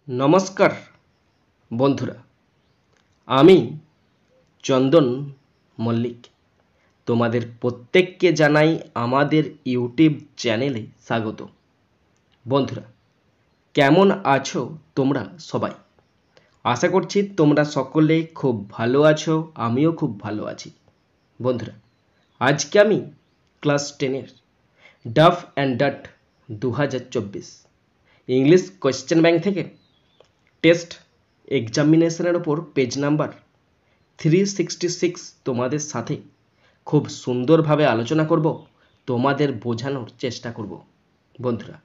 নমস্কার বন্ধুরা, আমি চন্দন মল্লিক তোমাদের প্রত্যেককে জানাই আমাদের ইউটিউব চ্যানেলে স্বাগত। বন্ধুরা, কেমন আছো তোমরা সবাই? আশা করছি তোমরা সকলে খুব ভালো আছো, আমিও খুব ভালো আছি। বন্ধুরা, আজকে আমি ক্লাস 10-এর Duff and Dutt 2024 English question bank থেকে টেস্ট এক্সামিনেশনের ওপর পেজ নাম্বার 366 তোমাদের সাথে খুব সুন্দরভাবে আলোচনা করব, তোমাদের বোঝানোর চেষ্টা করব। বন্ধুরা,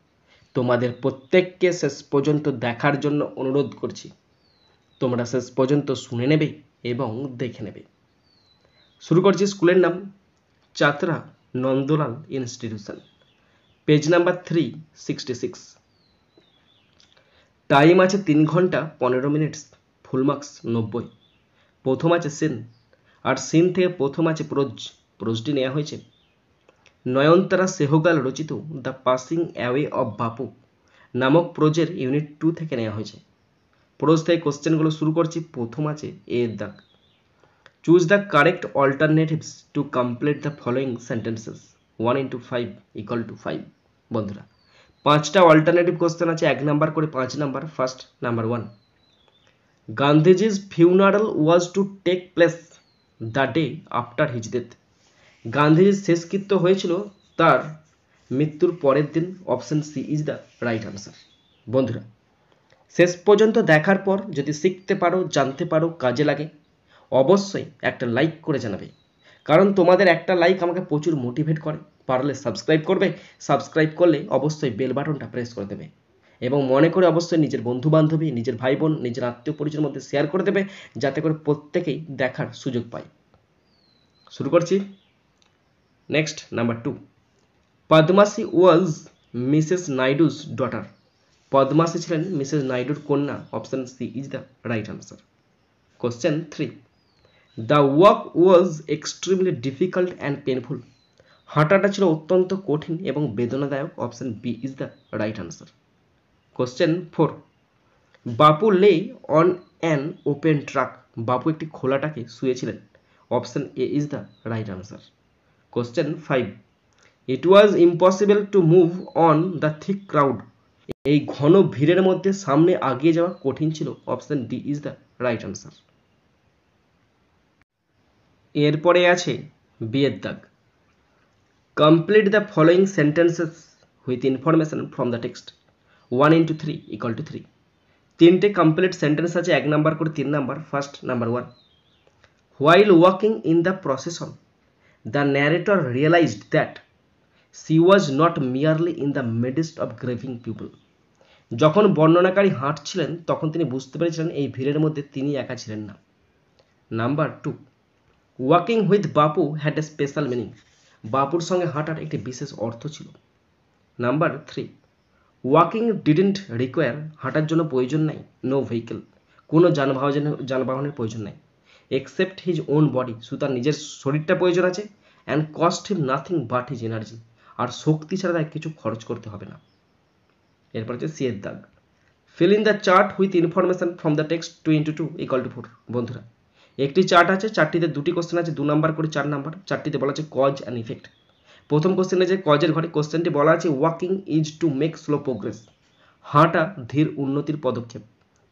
তোমাদের প্রত্যেককে শেষ পর্যন্ত দেখার জন্য অনুরোধ করছি। তোমরা শেষ পর্যন্ত শুনে নেবে এবং দেখে নেবে। শুরু করছি। স্কুলের নাম Chatra Nandalal institution, page number 366। Time আছে 3 ঘন্টা 15 মিনিট, ফুল মার্কস 90। প্রথম আছে সিন, আর সিন থেকে প্রথম আছে প্রোজটি নেওয়া হয়েছে নয়নতারা সেহগাল রচিত দ্য পাসিং অ্যাওয়ে অফ বাপু নামক প্রোজের ইউনিট 2 থেকে নেওয়া হয়েছে। প্রোজ থেকে কোশ্চেনগুলো শুরু করছি। প্রথম আছে এর দাগ। Choose the correct alternatives to complete the following sentences. 1 into 5 = 5। বন্ধুরা, 5টা অল্টারনেটিভ কোশ্চেন আছে, 1 নাম্বার করে 5 number. First, number 1, গান্ধীজি's funeral was to take place the day after his death. গান্ধীজির শেষকৃত্য হয়েছিল তার মৃত্যুর পরের দিন। Option C is the right answer. বন্ধুরা, শেষ পর্যন্ত দেখার পর যদি শিখতে পারো, জানতে পারো, কাজে লাগে, অবশ্যই একটা লাইক করে জানাবে, কারণ তোমাদের একটা লাইক আমাকে প্রচুর মোটিভেট করে। পারলে সাবস্ক্রাইব করবে, সাবস্ক্রাইব করলে অবশ্যই বেল বাটনটা প্রেস করে দেবে, এবং মনে করে অবশ্যই নিজের বন্ধু বান্ধবী, নিজের ভাই বোন, নিজের আত্মীয় পরিজনের মধ্যে শেয়ার করে দেবে, যাতে করে প্রত্যেকেই দেখার সুযোগ পায়। শুরু করছি। Next, number 2, Padmasi was Mrs Naidu's ডটার। পদ্মাসী ছিলেন মিসেস নাইডুর কন্যা। Option C is the right answer. Question 3, the walk was extremely difficult and painful. হাঁটাটা ছিল অত্যন্ত কঠিন এবং বেদনাদায়ক। Option B is the right answer. Question 4, Bapu lay on an open truck. Bapu একটি খোলাটাকে শুয়েছিলেন। Option A is the right answer. Question 5, it was impossible to move on the thick crowd. এই ঘন ভিড়ের মধ্যে সামনে আগিয়ে যাওয়া কঠিন ছিল। Option D is the right answer. এরপরে আছে বিয়ের দাগ। Complete the following sentences with information from the text. 1 into 3 = 3। 3টে কমপ্লিট সেন্টেন্স আছে, 1 নাম্বার করে 3 number. First, number 1, while walking in the procession the narrator realized that she was not merely in the midst of grieving people. যখন বর্ণনাকারী হাঁটছিলেন তখন তিনি বুঝতে পেরেছিলেন এই ভিড়ের মধ্যে তিনি একা ছিলেন না। Number 2, walking with Bapu had a special meaning. বাপুর সঙ্গে হাঁটার একটি বিশেষ অর্থ ছিল। Number 3, walking didn't require. হাঁটার জন্য প্রয়োজন নাই নো ভেহিকেল, কোনো যানবাহনের প্রয়োজন নাই। এক্সেপ্ট হিজ ওন বডি, শুধু তার নিজের শরীরটা প্রয়োজন আছে। And cost him nothing but his energy, আর শক্তি ছাড়া তাকে কিছু খরচ করতে হবে না। এরপর হচ্ছে সি এর দাগ। Feel in the chart with information from the text 2 into 2 = 4। বন্ধুরা, একটি চার্ট আছে, চারটিতে 2টি কোশ্চেন আছে, 2 নাম্বার করে 4 নাম্বার। চারটিতে বলা আছে কজ অ্যান্ড ইফেক্ট। প্রথম কোশ্চেনে যে কজের ঘরে কোশ্চেনটি বলা আছে walking is to make slow progress. হাঁটা ধীর উন্নতির পদক্ষেপ।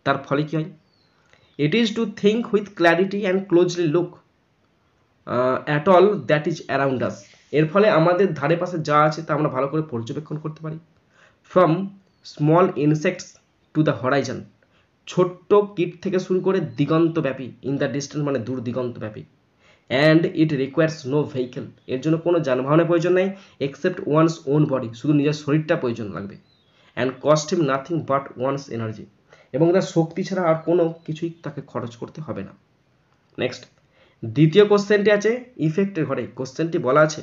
তার ফলে কি হয়? It is to think with clarity and closely look at all that is around us. এর ফলে আমাদের ধারে পাশে যা আছে তা আমরা ভালো করে পর্যবেক্ষণ করতে পারি। From small insects to the Horizon, ছোট্ট কীট থেকে শুরু করে দিগন্তব্যাপী। ইন দ্য ডিস্টেন্স মানে দূর দিগন্তব্যাপী। And it requires no vehicle, এর জন্য কোনো যানবাহনের প্রয়োজন নাই। এক্সেপ্ট ওয়ানস ওন বডি, শুধু নিজের শরীরটা প্রয়োজন লাগবে। And cost him nothing but one's energy, এবং তার শক্তি ছাড়া আর কোনো কিছুই তাকে খরচ করতে হবে না। নেক্সট, দ্বিতীয় কোশ্চেনটি আছে ইফেক্টের ঘরে। কোশ্চেনটি বলা আছে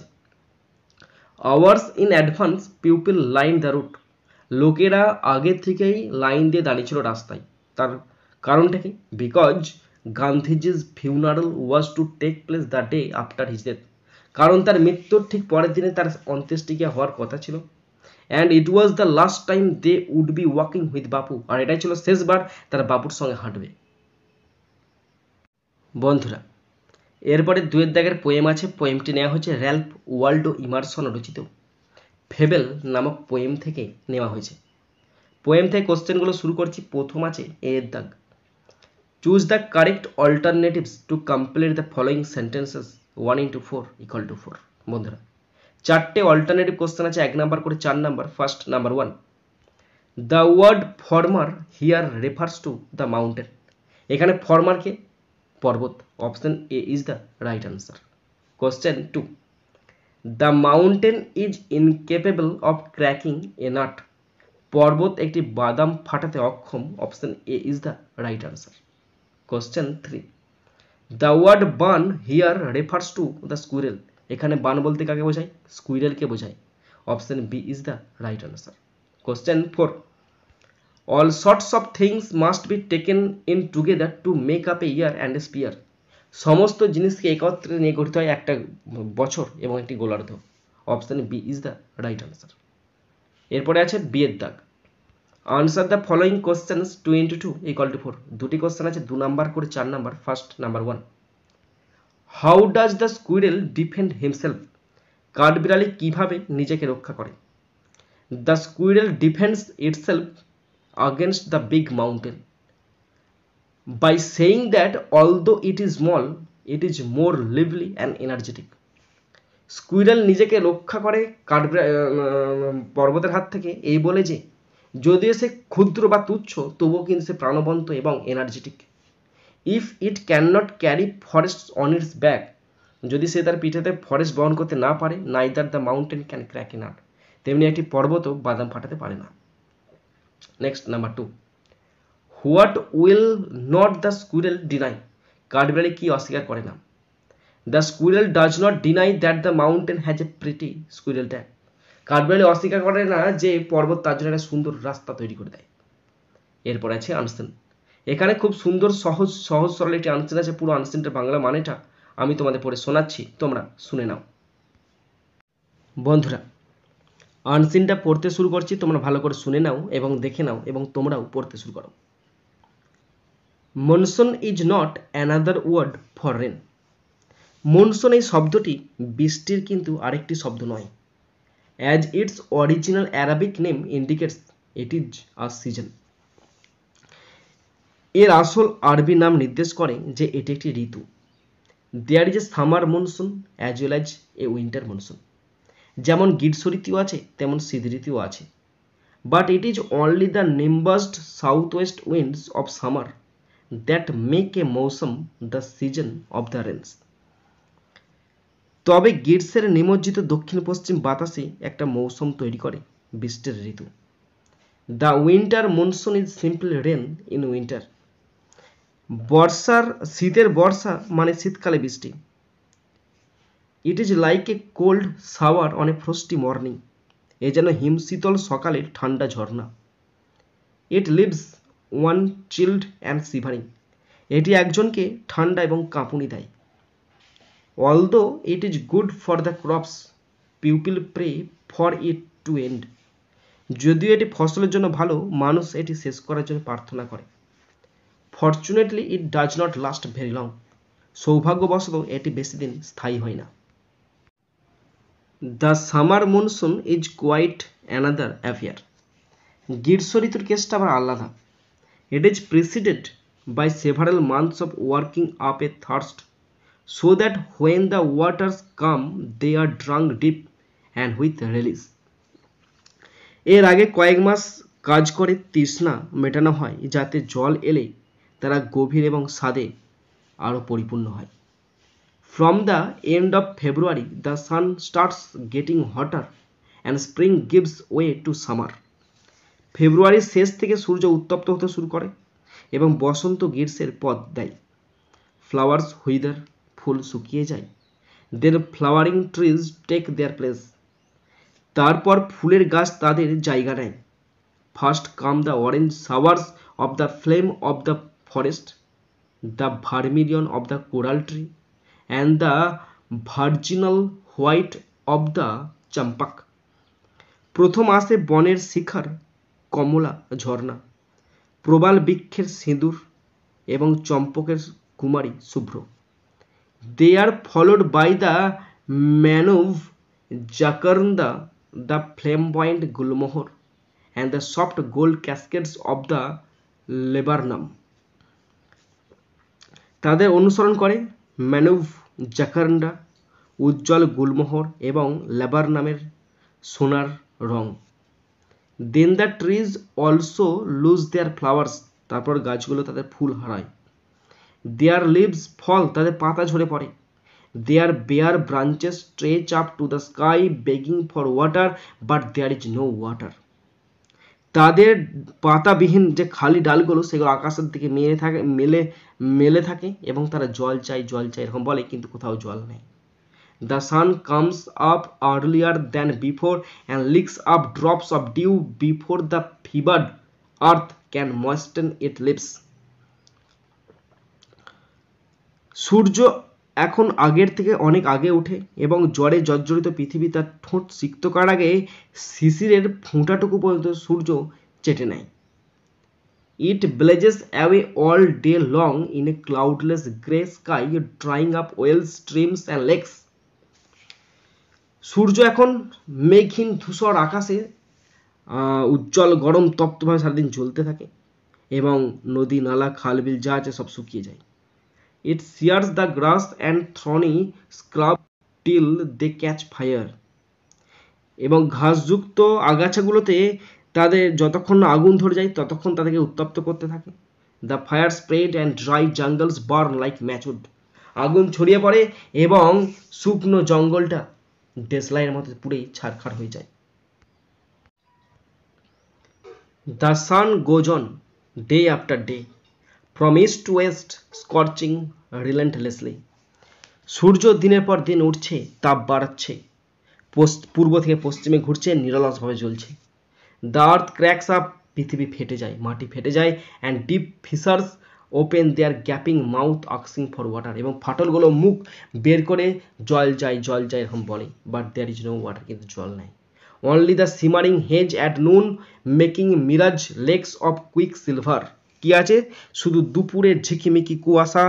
hours in advance people line the route. লোকেরা আগে থেকেই লাইন দিয়ে দাঁড়িয়েছিল রাস্তায়। তার কারণটা কি? Because Gandhiji's funeral was to take place the day after his death। কারণ তার মৃত্যুর ঠিক পরের দিনে তার অন্ত্যেষ্টিক্রিয়া হওয়ার কথা ছিল। And it was the last time they would be walking with Bapu, আর এটাই ছিল শেষবার তারা বাপুর সঙ্গে হাঁটবে। বন্ধুরা, এরপরে দুয়ের দাগের পোয়েম আছে। পোয়েমটি নেওয়া হচ্ছে র্যালফ ওয়াল্ডো ইমারসন রচিত ফেবেল নামক পোয়েম থেকে নেওয়া হয়েছে। পোয়েম থেকে কোশ্চেনগুলো শুরু করছি। প্রথম আছে এর দাগ, choose the correct alternatives to complete the following sentences 1 into 4 = 4। বন্ধুরা, চারটে অল্টারনেটিভ কোশ্চেন আছে, 1 নাম্বার করে 4 number. First number 1, the word former here refers to the mountain. এখানে ফর্মারকে পর্বত, option A is the right answer. Question 2, the mountain is incapable of cracking a nut. পর্বত একটি বাদাম ফাটাতে অক্ষম, option A is the right answer. Question 3, the word barn here refers to the squirrel. এখানে barn বলতে কাকে বোঝায়? স্কুইরেলকে বোঝায়, option B is the right answer. Question 4, all sorts of things must be taken in together to make up a year and a sphere। সমস্ত জিনিসকে একত্রে নিয়ে গঠিত হয় একটা বছর এবং একটি গোলার্ধ, option B is the right answer. এরপরে আছে বি এর দাগ, answer the following questions 2 into 2 = 4। দুটি কোশ্চেন আছে 2 নাম্বার করে 4 number. First number 1, how does the squirrel defend himself. কাঠবিড়ালি কিভাবে নিজেকে রক্ষা করে? The squirrel defends itself against the big mountain by saying that although it is small it is more lively and energetic। Squirrel নিজেকে রক্ষা করে পর্বতের হাত থেকে এই বলে যে যদিও সে ক্ষুদ্র বা তুচ্ছ তবুও কিন্তু সে প্রাণবন্ত এবং energetic. If it can not carry forest on its back, যদি সে তার পিঠেতে ফরেস্ট বহন করতে না পারে, neither the mountain can crack a nut, তেমনি একটি পর্বতও বাদাম ফাটাতে পারে না। Next number 2, what will not the squirrel deny. কাঠবিড়ালি কি অস্বীকার করে না? The squirrel does not deny that the mountain has a pretty squirrel track. কাঠবিড়ালি অস্বীকার করে না যে পর্বত তার জন্য একটা সুন্দর রাস্তা তৈরি করে দেয়। এরপর আছে আনসেন। এখানে খুব সুন্দর সহজ সরল একটি আনসেন আছে। পুরো আনসেনটার বাংলা মানেটা আমি তোমাদের পড়ে শোনাচ্ছি, তোমরা শুনে নাও। বন্ধুরা, আনসিনটা পড়তে শুরু করছি, তোমরা ভালো করে শুনে নাও এবং দেখে নাও এবং তোমরাও পড়তে শুরু করো। Monsoon is not another word for rain. Monsoon এই শব্দটি বৃষ্টির কিন্তু আরেকটি শব্দ নয়। As its original Arabic name indicates it is a season. এর আসল আরবি নাম নির্দেশ করে যে এটি একটি ঋতু। There is a summer monsoon as well as a winter monsoon. যেমন গ্রীষ্ম ঋতুও আছে তেমন শীত ঋতুও আছে। But it is only the nimbused south west winds of summer that make a মৌসুম the season of the Reigns. তবে গ্রীষ্মের নিমজ্জিত দক্ষিণ পশ্চিম বাতাসে একটা মৌসুম তৈরি করে বৃষ্টির ঋতু। The winter monsoon is simply rain in winter. শীতের বর্ষা মানে শীতকালে বৃষ্টি। It is like a cold shower on a frosty morning. এ যেন হিমশীতল সকালে ঠান্ডা ঝর্ণা। It leaves one chilled and shivering. এটি একজনকে ঠান্ডা এবং কাঁপুনি দেয়। Although it is good for the crops people pray for it to end. যদিও এটি ফসলের জন্য ভালো, মানুষ এটি শেষ করার জন্য প্রার্থনা করে। Fortunately it does not last very long. সৌভাগ্যবশত এটি বেশি দিন স্থায়ী হয় না। The summer monsoon is quite another affair. গ্রীষ্ম ঋতুর কেসটা আবার আলাদা। It is preceded by several months of working up a thirst so that when the waters come they are drunk deep and with relish. এর আগে কয়েক মাস কাজ করে তৃষ্ণা মেটানো হয় যাতে জল এলে তারা গভীর এবং স্বাদে আরও পরিপূর্ণ হয়। From the end of February, the sun starts getting hotter and spring gives way to summer. ফেব্রুয়ারির শেষ থেকে সূর্য উত্তপ্ত হতে শুরু করে এবং বসন্ত গ্রীষ্মের পথ দেয়। Flowers wither, ফুল শুকিয়ে যায়। Then flowering trees take their place. তারপর ফুলের গাছ তাদের জায়গা নেয়। First come the orange showers of the flame of the forest, the vermilion of the coral tree, and the virginal white of the champak. প্রথম আসে বনের শিখার কমলা ঝর্ণা, প্রবাল বৃক্ষের সিঁদুর এবং চম্পকের কুমারী শুভ্র। They are followed by the mauve jacaranda, the flamboyant gulmohar and the soft gold cascades of the laburnum. তাদের অনুসরণ করে ম্যানুভ জাকারন্ডা, উজ্জ্বল গুলমোহর এবং ল্যাবারনামের সোনার রং। Then the trees also lose their flowers, তারপর গাছগুলো তাদের ফুল হারায়। দেয়ার লিভস ফল, তাদের পাতা ঝরে পড়ে। Their bare branches stretch up to the sky begging for water, but there is no water. তাদের পাতাবিহীন যে খালি ডালগুলো সেগুলো আকাশের দিকে মেলে থাকে এবং তারা জল চাই এরকম বলে, কিন্তু কোথাও জল নেই। The sun comes up earlier than before and licks up drops of dew before the fevered earth can moisten it lips. সূর্য এখন আগের থেকে অনেক আগে ওঠে এবং জ্বরে জর্জরিত পৃথিবী তার ঠোঁট সিক্ত করার আগে শিশিরের ফোঁটাটুকু পর্যন্ত সূর্য চেটে নেয়। It blazes away all day long in a cloudless grey sky, drying up wells, streams and lakes. সূর্য এখন মেঘহীন ধূসর আকাশে উজ্জ্বল গরম তপ্তভাবে সারাদিন জ্বলতে থাকে এবং নদী নালা খাল বিল যা আছে সব শুকিয়ে যায়। It sears the grass and thorny scrub till they catch fire. এবং ঘাসযুক্ত আগাছাগুলোতে তাদের যতক্ষণ না আগুন ধরে যায় ততক্ষণ তাদেরকে উত্তপ্ত করতে থাকে। The fire spread and dry jungles burn like matchwood. আগুন ছড়িয়ে পড়ে এবং শুকনো জঙ্গলটা দেশলাইয়ের মতো পুড়ে ছারখার হয়ে যায়। The sun goes on day after day, from east to west, scorching relentlessly. সূর্য দিনের পর দিন উঠছে, তাপ বাড়াচ্ছে, পূর্ব থেকে পশ্চিমে ঘুরছে, নিরলসভাবে জ্বলছে। দ্য আর্থ ক্র্যাকস আপ, পৃথিবী ফেটে যায়, মাটি ফেটে যায়, and deep fissures open their gaping mouth asking for water, এবং ফাটলগুলো মুখ বের করে জল চাই এরকম বলে, but there is no water, কিন্তু জল নাই। Only the simmering haze at noon making mirage lakes of quicksilver. কি আছে? শুধু দুপুরের ঝিকিমিকি কুয়াশা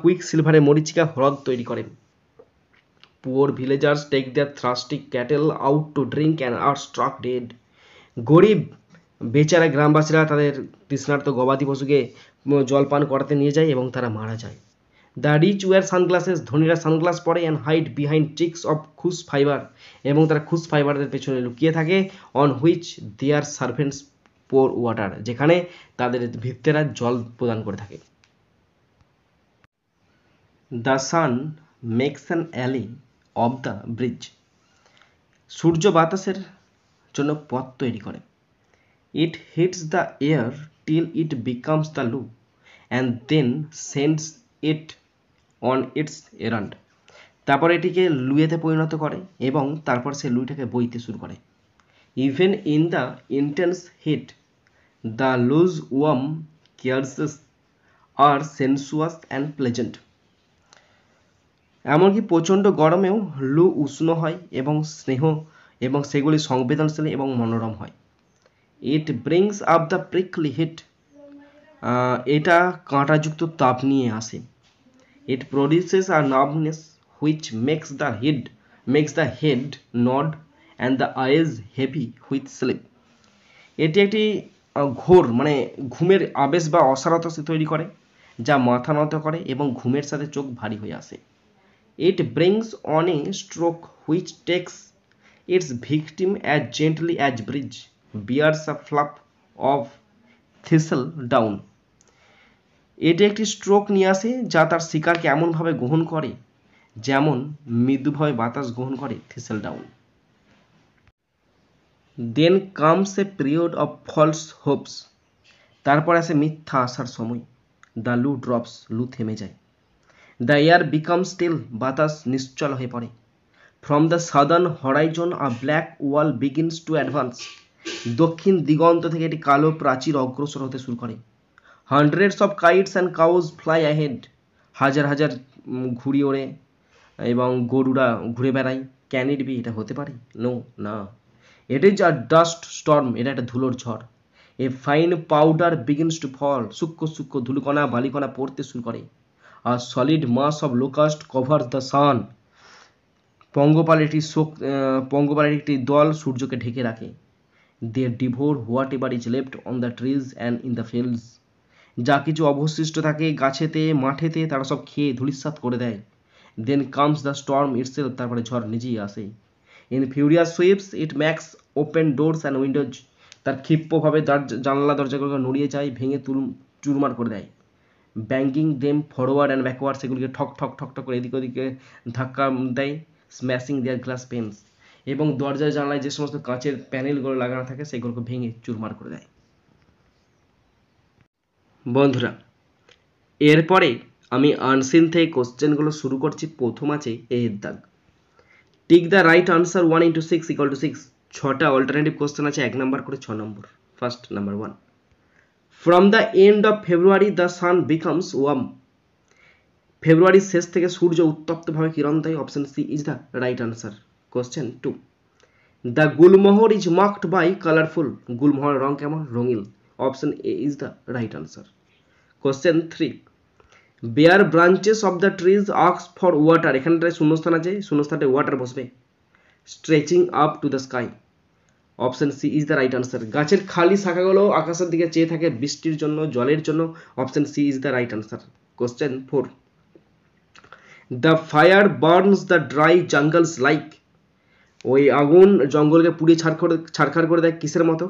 কুইক সিলভারে মরিচিকা হ্রদ তৈরি করেন। Poor villagers take their thirsty cattle out to drink and are struck dead. গরিব বেচারা গ্রামবাসীরা তাদের তৃষ্ণার্ত গবাদি পশুকে জলপান করাতে নিয়ে যায় এবং তারা মারা যায়। দ্য রিচ ওয়ার সানগ্লাসেস, ধনীরা সানগ্লাস পরে, and hide behind chicks of khus fibre, এবং তারা খুস ফাইবারদের পেছনে লুকিয়ে থাকে। On which their servants pour water, যেখানে তাদের ভিত্তেরা জল প্রদান করে থাকে। The sun makes an alley of the breeze. সূর্য বাতাসের জন্য পথ তৈরি করে। It heats the air till it becomes the loo and then sends it on its errand. তারপর এটিকে লুয়েতে পরিণত করে এবং তারপর সে লুইটাকে বইতে শুরু করে। Even in the intense heat the loo's warm caresses are sensuous and pleasant. এমনকি প্রচণ্ড গরমেও লু উষ্ণ হয় এবং সেগুলি সংবেদনশীল এবং মনোরম হয়। It brings up the prickly heat, এটা কাঁটাযুক্ত তাপ নিয়ে আসে। It produces a nervousness which makes the head nod and the eyes heavy with sleep. এটি একটি ঘোর ঘুমের আবেশ বা অসারতা তৈরি করে, যা মাথা নত করে এবং ঘুমের সাথে চোখ ভারী হয়ে আসে। It brings on a stroke which takes its victim as gently as bridge bears a fluff of thistle down. এটি একটি স্ট্রোক নিয়ে আসে যা তার শিকারকে এমনভাবে গ্রহণ করে যেমন মৃদুভাবে বাতাস গ্রহণ করে thistle down. Then comes a period of false hopes. তারপর আসে মিথ্যা আশার সময়। The loo drops, লু থেমে যায়। The air becomes still, বাতাস নিশ্চল হয়ে পড়ে। From the southern horizon a black wall begins to advance. দক্ষিণ দিগন্ত থেকে একটি কালো প্রাচীর অগ্রসর হতে শুরু করে। Hundreds of kites and cows fly ahead. হাজার হাজার ঘুড়ি ওড়ে এবং গরুরা ঘুরে বেড়ায়। Can it be? এটা হতে পারে? No, না। It is a dust storm, এটা একটা ধুলোর ঝড়। A fine powder begins to fall, সূক্ষ্ম সূক্ষ্ম ধুলোকণা বালিকণা পড়তে শুরু করে। আর solid mass of locust cover the sun, পঙ্গপালের একটি দল সূর্যকে ঢেকে রাখে। They devour whatever is left on the trees and in the fields, যা কিছু অবশিষ্ট থাকে গাছেতে মাঠেতে তারা সব খেয়ে ধূলিসাৎ করে দেয়। Then comes the storm itself, তারপরে ঝড় নিজেই আসে। In furious sweeps it makes open doors and windows, তার ক্ষিপ্রভাবে জানলা দরজাগুলোকে নড়িয়ে যায়, ভেঙে চুরমার করে দেয়। Banging them forward and backward, সেগুলিকে ঠক ঠক ঠক ঠক করে এদিকে ওদিকে ধাক্কা দেয়। স্ম্যাশিং দেয়ার গ্লাস পেন্স, এবং দরজায় জানলায় যে সমস্ত কাঁচের প্যানেলগুলো লাগানো থাকে সেগুলোকে ভেঙে চুরমার করে দেয়। বন্ধুরা, এরপরে আমি আনসিন থেকে কোশ্চেনগুলো শুরু করছি। প্রথম আছে এর দাগ। Tick the right answer 1 into 6 = 6, 6টা অল্টারনেটিভ কোশ্চেন আছে, 1 নাম্বার করে 6 নম্বর। First number 1, from the end of February the sun becomes warm, ফেব্রুয়ারির শেষ থেকে সূর্য উত্তপ্তভাবে কিরণ দেয়। Option C is the right answer. Question 2, the gulmohar is marked by colourful, গুলমোহরের রং কেমন? রঙিল। Option A is the right answer. Question 3, bare branches of the trees ask for water, এখানটায় শূন্যস্থান আছে, শূন্যস্থানটায় ওয়াটার বসবে। Stretching up to the sky, option C is the right answer. গাছের খালি শাখাগুলো আকাশের দিকে চেয়ে থাকে বৃষ্টির জন্য, জলের জন্য। Option C is the right answer. Question 4, the fire burns the dry jungles like, ওই আগুন জঙ্গলকে পুড়িয়ে ছারখার করে দেয় কিসের মতো?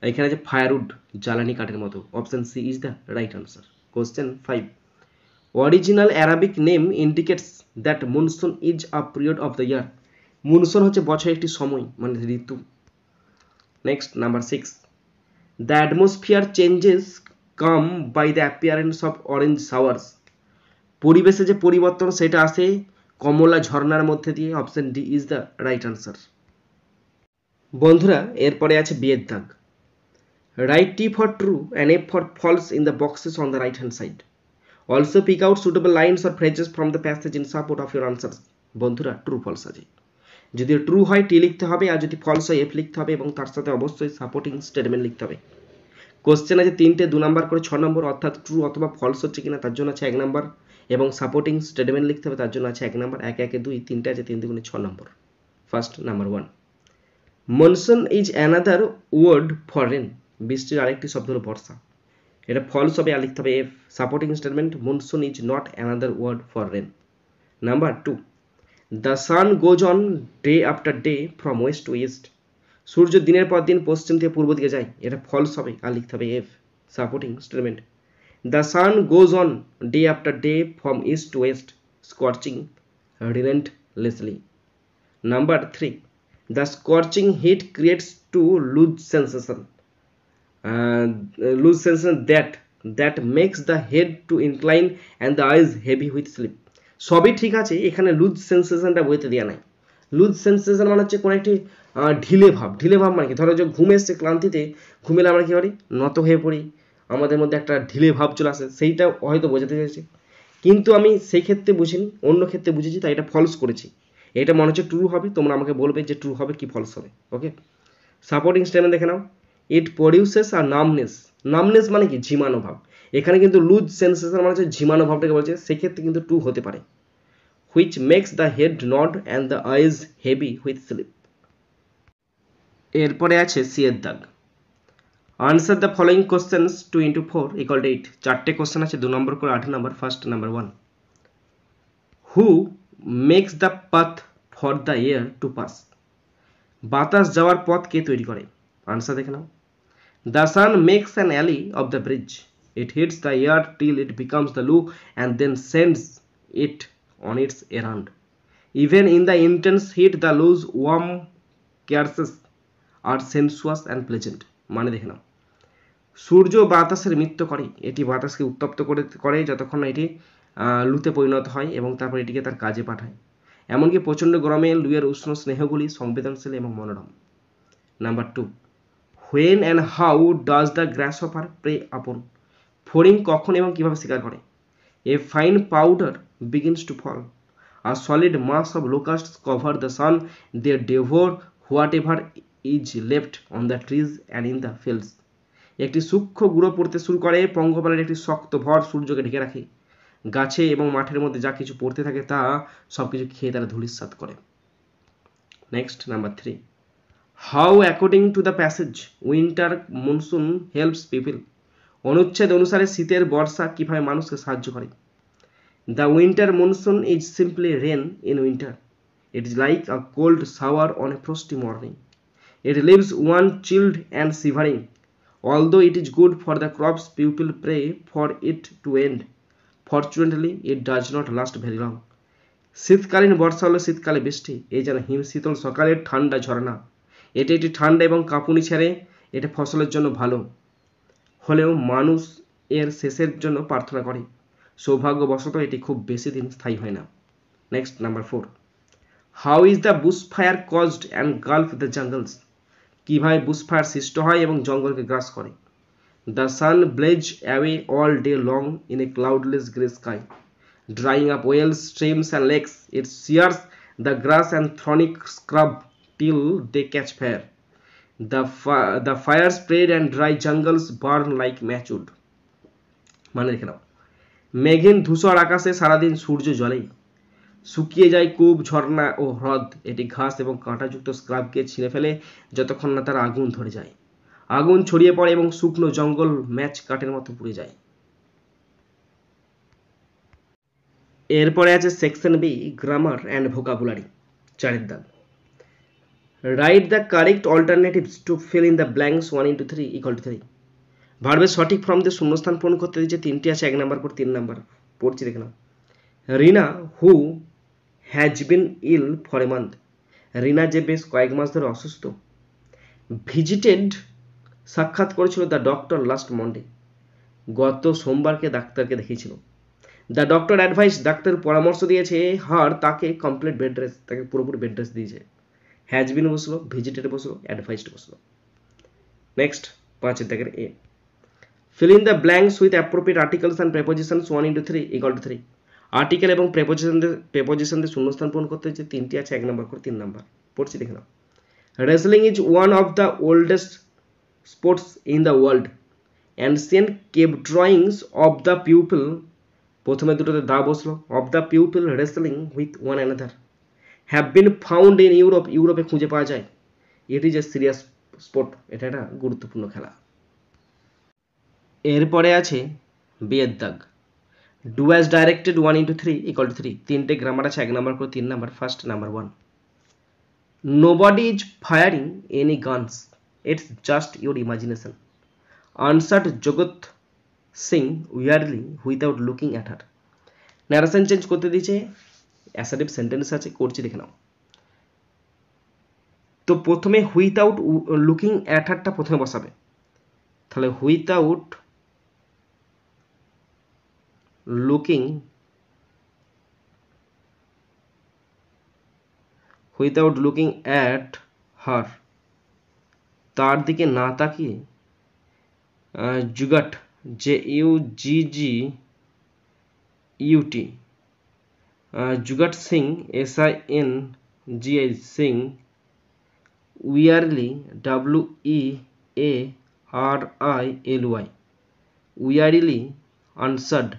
এখানে আছে ফায়ারউড, জ্বালানি কাঠের মতো। Option C is the right answer. Question 5, original Arabic name indicates that monsoon is a period of the year, monsoon হচ্ছে বছরের একটি সময়, মানে ঋতু। Next number 6, the atmosphere changes come by the appearance of orange showers, পরিবেশে যে পরিবর্তন সেটা আসে কমলা ঝর্ণার মধ্যে দিয়ে। Option D is the right answer. বন্ধুরা, এরপরে আছে বিয়ের দাগ। Write T for true and F for false in the boxes on the right hand side. Also pick out suitable lines or phrases from the passage in support of your answers. বন্ধুরা, true false আছে, যদি true হয় টি লিখতে হবে, আর যদি false হয় F লিখতে হবে, এবং তার সাথে অবশ্যই সাপোর্টিং স্টেটমেন্ট লিখতে হবে। কোশ্চেন আছে 3টে, 2 নাম্বার করে 6 নম্বর, অর্থাৎ ট্রু অথবা ফলস হচ্ছে কিনা তার জন্য আছে 1 নাম্বার, এবং সাপোর্টিং স্টেটমেন্ট লিখতে হবে তার জন্য আছে 1 নাম্বার। 1 1 2, 3টে আছে, 3 2 6 নম্বর। First number 1, monsoon is another word for rain, বৃষ্টির আরেকটি শব্দ হলো বর্ষা। এটা ফলস হবে, আর লিখতে হবে F. Supporting statement, monsoon is not another word for rain. Number 2, the sun goes on day after day from west to east, সূর্য দিনের পর দিন পশ্চিম থেকে পূর্ব দিকে যায়। এটা ফলস হবে, আর লিখতে হবে F. Supporting statement, the sun goes on day after day from east two West, scorching relentlessly. Number 3, the scorching heat creates to lose sensation that makes the head to incline and the eyes heavy with sleep. সবই ঠিক আছে, এখানে loose সেন্সেশনটা বইতে দেওয়া নাই। Loose sensation মানে হচ্ছে কোনো একটি ঢিলে ভাব মানে কি? ধরো যে ঘুম এসছে, ক্লান্তিতে ঘুমেলে আমরা কি করি? নত হয়ে পড়ি, আমাদের মধ্যে একটা ঢিলে ভাব চলে আসে, সেইটা হয়তো বোঝাতে চাইছে। কিন্তু আমি সেই ক্ষেত্রে বুঝিনি, অন্য ক্ষেত্রে বুঝেছি, তাই এটা ফলস করেছি। এটা মনে হচ্ছে ট্রু হবে, তোমরা আমাকে বলবে যে ট্রু হবে কি ফলস হবে। ওকে, সাপোর্টিং স্টেটমেন্ট দেখে নাও। ইট প্রডিউসেস আর নামনেস মানে কি? ঝিমানো ভাব। এখানে কিন্তু লুজ সেন্সেশন মানে হচ্ছে ঝিমানো ভাবটাকে বলছে, সেক্ষেত্রে কিন্তু ট্রু হতে পারে। Which makes the head nod and the eyes heavy with sleep. এরপরে আছে সি এর দাগ। Answer the following questions 2 into 4 = 8, 4টে কোশ্চেন আছে, 2 নম্বর করে 8 নম্বর। First number 1, who makes the path for the air to pass, বাতাস যাওয়ার পথ কে তৈরি করে? আনসার দেখে নাও। The sun makes an alley of the breeze, it heats the air till it becomes the loo and then sends it on its around. Even in the intense heat the loo's warm caresses are sensuous and pleasant. মানে দেখে নাও, সূর্য বাতাসের মৃত্যু করে, এটি বাতাসকে উত্তপ্ত করে যতক্ষণ না এটি লুতে পরিণত হয়, এবং তারপর এটিকে তার কাজে পাঠায়। এমনকি প্রচণ্ড গরমে লুয়ের উষ্ণ স্নেহগুলি সংবেদনশীল এবং মনোরম। Number 2, when and how does the grasshopper prey upon, ফড়িং কখন এবং কীভাবে শিকার করে? A fine powder begins to fall, আর solid mass of locusts cover the sun, they devour whatever is left on the trees and in the fields. একটি সূক্ষ্ম গুঁড়ো পড়তে শুরু করে, পঙ্গপালের একটি শক্ত ভর সূর্যকে ঢেকে রাখে। গাছে এবং মাঠের মধ্যে যা কিছু পড়তে থাকে তা সবকিছু খেয়ে তারা ধূলিসাৎ করে। Next number 3, how according to the passage winter monsoon helps people. অনুচ্ছেদ অনুসারে শীতের বর্ষা কিভাবে মানুষকে সাহায্য করে। The winter monsoon is simply rain in winter. It is like a cold shower on a frosty morning. It leaves one chilled and shivering. Although it is good for the crops, people pray for it to end. Fortunately, it does not last very long. শীতকালীন বর্ষা হলো শীতকালে বৃষ্টি, এই যেন হিম শীতল সকালের ঠান্ডা ঝরনা। এটি একটি ঠান্ডা এবং কাঁপুনি ছেড়ে, এটা ফসলের জন্য ভালো হলেও মানুষ এর শেষের জন্য প্রার্থনা করে। সৌভাগ্যবশত এটি খুব বেশি দিন স্থায়ী হয় না। Next number 4, how is the bush fire caused and gulf the jungles. কিভাবে বুশফায়ার সৃষ্ট হয় এবং জঙ্গলকে গ্রাস করে। The sun blaze away all day long in a cloudless grey sky, drying up wells, streams and lakes. It sears the grass and thorny scrub till they catch fire. The fire spread and dry jungles burn like matchwood. মানে দেখে নাও, মেঘহীন ধূসর আকাশে সারাদিন সূর্য জ্বলেই, শুকিয়ে যায় কূপ, ঝর্ণা ও হ্রদ। এটি ঘাস এবং কাঁটাযুক্ত স্ক্রাবকে ছিঁড়ে ফেলে যতক্ষণ না তার আগুন ধরে যায়। আগুন ছড়িয়ে পড়ে এবং শুকনো জঙ্গল ম্যাচ কাঠের মতো পুড়ে যায়। এরপরে আছে section B, grammar and vocabulary. 4 দাগ, write the correct alternatives to fill in the blanks 1 into 3 = 3। ভার্বের সঠিক ফর্ম দিয়ে শূন্যস্থান পূরণ করতে দিচ্ছে, 3টি আছে, 1 নাম্বার করে 3 নাম্বার। পড়ছি দেখে নাও। Reena who has been ill for a month. Reena যে বেশ কয়েক মাস ধরে অসুস্থ। ভিজিটেড সাক্ষাৎ করেছিল দ্য ডক্টর লাস্ট মন্ডে। গত সোমবারকে ডাক্তারকে দেখিয়েছিল। দ্য ডক্টর অ্যাডভাইস, ডাক্তার পরামর্শ দিয়েছে, হার তাকে কমপ্লিট বেড রেস্ট, তাকে পুরোপুরি বেড রেস্ট দিয়েছে। হ্যাজ বিন বসলো, ভিজিটেড বসলো, অ্যাডভাইসড বসলো। নেক্সট 5 দাগের এ, fill in the blanks with appropriate articles and prepositions 1 into 3 = 3। Article এবং প্রেপোজিশন দিয়ে শূন্যস্থান পূরণ করতে হচ্ছে, 3টি আছে, 1 নাম্বার করে 3 নাম্বার। পড়ছি দেখে নাও। Wrestling is one of the oldest sports in the world. Ancient cave drawings of the people, প্রথমে দুটোতে দা বসলো, of the people wrestling with one another have been found in Europe. ইউরোপে খুঁজে পাওয়া যায়। It is a serious sport, এটা একটা গুরুত্বপূর্ণ খেলা। এরপরে আছে বিয়ের দাগ, ডু অ্যাজ ডাইরেক্টেড 1 into 3 = 3। 3টে গ্রামার আছে, 1 নাম্বার করে 3 number. First number 1, nobody is firing any guns, it's just your imagination. Answered Jagat Singh wearily without looking at her. Narration change করতে দিয়েছে, অ্যাসার্টিভ সেন্টেন্স আছে, করছি দেখে নাও। তো প্রথমে উইদাউট লুকিং অ্যাট হারটা প্রথমে বসাবে, তাহলে উইদাউট লুকিং অ্যাট হার, তার দিকে না তাকিয়ে Jugat, JUGGUT, Jugat Singh, SINGI Singh, wearily WEARILY, wearily, answered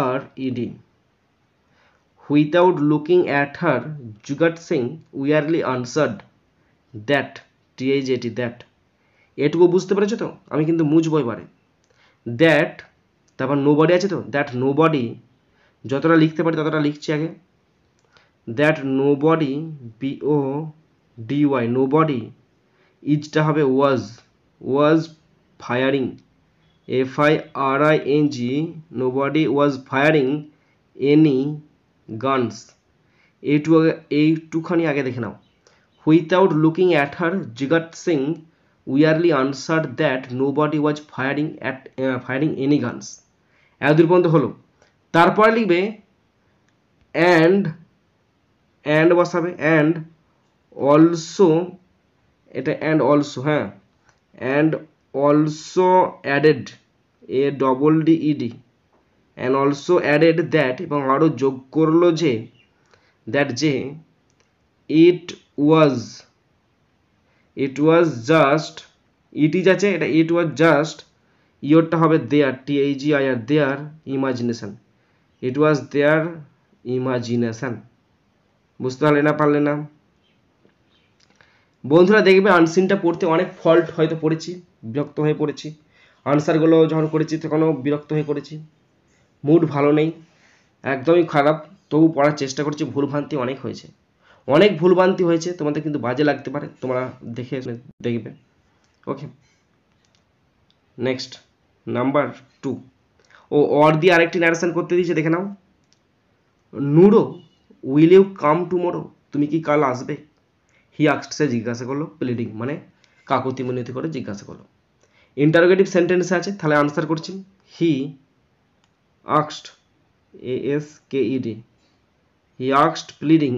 ANSWERED। Without looking at her, Jugat Singh wearily answered that, THAT, that। এটুকু বুঝতে পেরেছো তো? আমি কিন্তু মুছবো এবারে। দ্যাট, তারপর নোবডি আছে তো, দ্যাট নোবডি, যতটা লিখতে পারি ততটা লিখছি আগে। দ্যাট নোবডি, BODY, নোবডি, ইজটা হবে was firing, FIRING, nobody was firing any guns. এইটুখানি আগে দেখে নাও। Without looking at her, Jigat Singh wearily answered that nobody was firing any guns. এতদূর পর্যন্ত হলো। তারপরে লিখবে অ্যান্ড বসাবে, অ্যান্ড অলসো, এটা অ্যান্ড অলসো, হ্যাঁ, and also added, ADDED, and also added that, এবং আরও যোগ করলো যে, দ্যাট যে ইট ওয়াজ জাস্ট, ইট ইজ আছে, এটা ইট ওয়াজ জাস্ট, ইয়োরটা হবে their, THEIR, their imagination, it was their imagination. বুঝতে পারলে না পারলে না বন্ধুরা? দেখবে আনসিনটা পড়তে অনেক ফল্ট হয়তো পড়েছি, বিরক্ত হয়ে পড়েছি, আনসারগুলো যখন করেছি তখনও বিরক্ত হয়ে পড়েছি, মুড ভালো নেই, একদমই খারাপ, তবু পড়ার চেষ্টা করছি। ভুলভ্রান্তি অনেক হয়েছে, অনেক ভুলভ্রান্তি হয়েছে, তোমাদের কিন্তু বাজে লাগতে পারে, তোমরা দেখে দেখবে। ওকে, নেক্সট নাম্বার 2। ও অর দিয়ে আরেকটি ন্যারেশন করতে দিয়েছে, দেখে নাও। নুরো উইল ইউ কাম টুমোরো, তুমি কি কাল আসবে? হি আস্কড, সে জিজ্ঞাসা করলো, প্লিডিং মানে কাকুতি মিনতি করে জিজ্ঞাসা করলো। ইন্টারোগেটিভ সেন্টেন্স আছে, তাহলে আনসার করছি। He asked, ASKED, he asked pleading,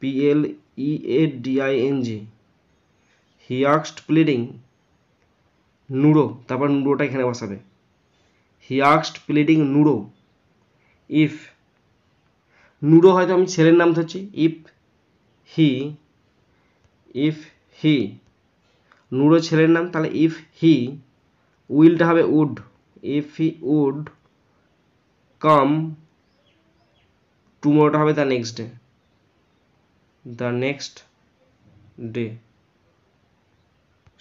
PLEADING, he asked pleading Nuro, তারপর নুরোটা এখানে বসাবে। He asked pleading Nuro if, Nuro হয়তো আমি ছেলের নাম ধরছি, ইফ হি, নুরো ছেলের নাম, তাহলে ইফ হি, উইলটা হবে would, if he would come, টুমোরোটা হবে the next day,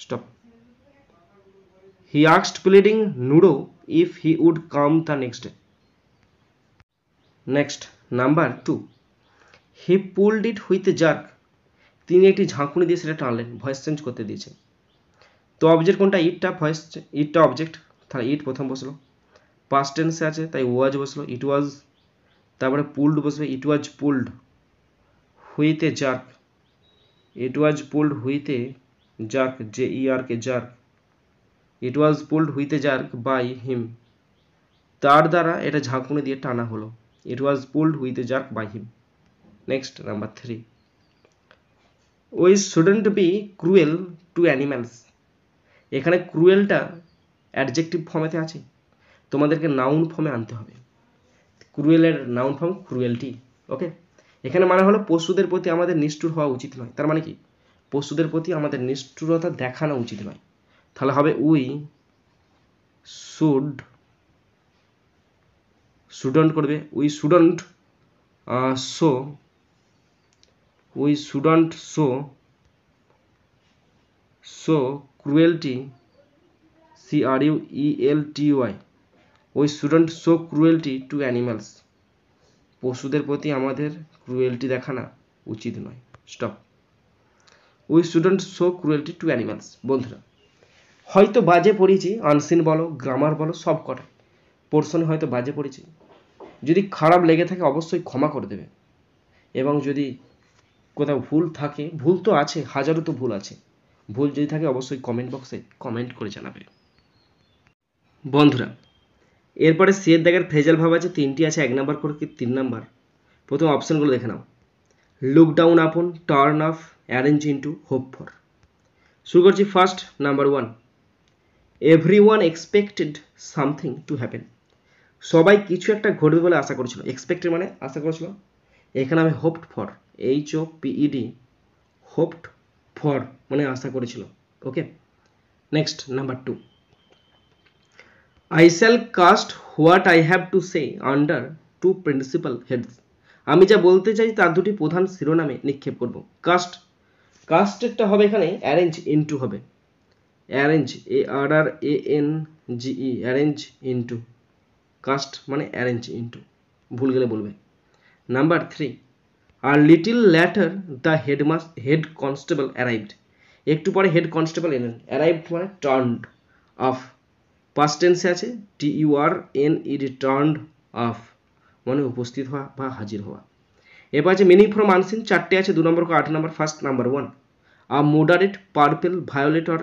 stop. He asked pleading Nuro if he would come the next day. Next number 2। He pulled it with a jerk, তিনি একটি ঝাঁকুনি দিয়ে সেটা টানলেন, ভয়েস চেঞ্জ করতে দিয়েছে। তো অবজেক্ট কোনটা? ইটটা ভয়েস, ইটটা অবজেক্ট, তাহলে ইট প্রথম বসলো, পাস্ট টেন্সে আছে তাই ওয়াজ বসলো, ইট ওয়াজ, তারপরে পুলড বসবে, it was pulled with a jerk, it was pulled with a jerk, JERK, jerk, it was pulled with a jerk by him, তার দ্বারা এটা ঝাঁকুনি দিয়ে টানা হলো, it was pulled with a jerk by him. Next number 3। We shouldn't be cruel to animals, এখানে ক্রুয়েলটা adjective ফর্মেতে আছে, তোমাদেরকে নাউন ফর্মে আনতে হবে। ক্রুয়েলের নাউন ফর্ম ক্রুয়েলটি। ওকে, এখানে মানে হলো পশুদের প্রতি আমাদের নিষ্ঠুর হওয়া উচিত নয়, তার মানে কি পশুদের প্রতি আমাদের নিষ্ঠুরতা দেখানো উচিত নয়, তাহলে হবে উই শুডন্ট করবে, we shouldn't show cruelty, CRUELTY, we shouldn't show cruelty to animals, পশুদের প্রতি আমাদের ক্রুয়েলটি দেখানো উচিত নয়, stop. We shouldn't show cruelty to animals. বন্ধুরা হয়তো বাজে পড়েছি, আনসিন বলো, গ্রামার বলো, সব কটা পোর্শনে হয়তো বাজে পড়েছি, যদি খারাপ লেগে থাকে অবশ্যই ক্ষমা করে দেবে, এবং যদি কোথাও ভুল থাকে, ভুল তো আছে, হাজারো তো ভুল আছে, ভুল যদি থাকে অবশ্যই কমেন্ট বক্সে কমেন্ট করে জানাবে। বন্ধুরা এরপরে সিয়ের দাগের ফ্রেজাল ভাব আছে, 3টি আছে, 1 নাম্বার করে 3 নাম্বার। প্রথম অপশনগুলো দেখে নাও। Look down upon, turn off, arrange into, hope for. শুরু করছি first number 1। Everyone expected something to happen, সবাই কিছু একটা ঘটবে বলে আশা করেছিল, এক্সপেক্টেড মানে আশা করেছিল, এখানে আমি hopped for, HOPED, hopped for মানে আশা করেছিল। ওকে, next number 2। I shall cast what I have to say under 2 principal heads, আমি যা বলতে চাই তার 2টি প্রধান শিরোনামে নিক্ষেপ করব। কাস্টেরটা হবে এখানে অ্যারেঞ্জ ইনটু হবে, arrange, ARRANGE, arrange into, cast মানে অ্যারেঞ্জ ইনটু, ভুল গেলে বলবে। নাম্বার 3। আর little later the head constable arrived, একটু পরে হেড কনস্টেবল এলেন, অ্যারাইভড মানে টার্নড অফ, পাস্ট টেন্সে আছে, TURNED, টার্নড অফ মানে উপস্থিত হওয়া বা হাজির হওয়া। এরপর আছে মিনিং ফ্রম আনসিন, 4টে আছে, 2 number 8 number. First number 1, a moderate purple, violet or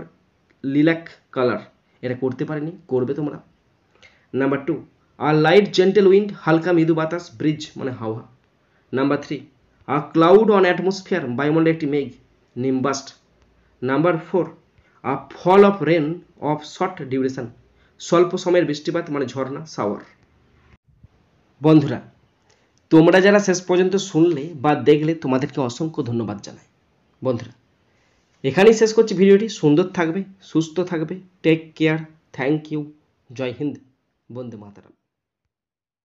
lilac colour, এটা করতে পারিনি, করবে তোমরা। Number 2, a light gentle wind, হালকা মৃদু বাতাস, ব্রিজ মানে হাওয়া। Number 3, a cloud on atmosphere, বায়ুমণ্ডলে একটি মেঘ, nimbus. Number 4, a fall of rain of short duration, স্বল্প সময়ের বৃষ্টিপাত মানে ঝর্ণা, শাওয়ার। বন্ধুরা তোমরা যারা শেষ পর্যন্ত শুনলে বা দেখলে তোমাদেরকে অসংখ্য ধন্যবাদ জানাই। বন্ধুরা এখানেই শেষ করছি ভিডিওটি। সুন্দর থাকবে, সুস্থ থাকবে, take care, thank you, Jai Hind, Vande Mataram.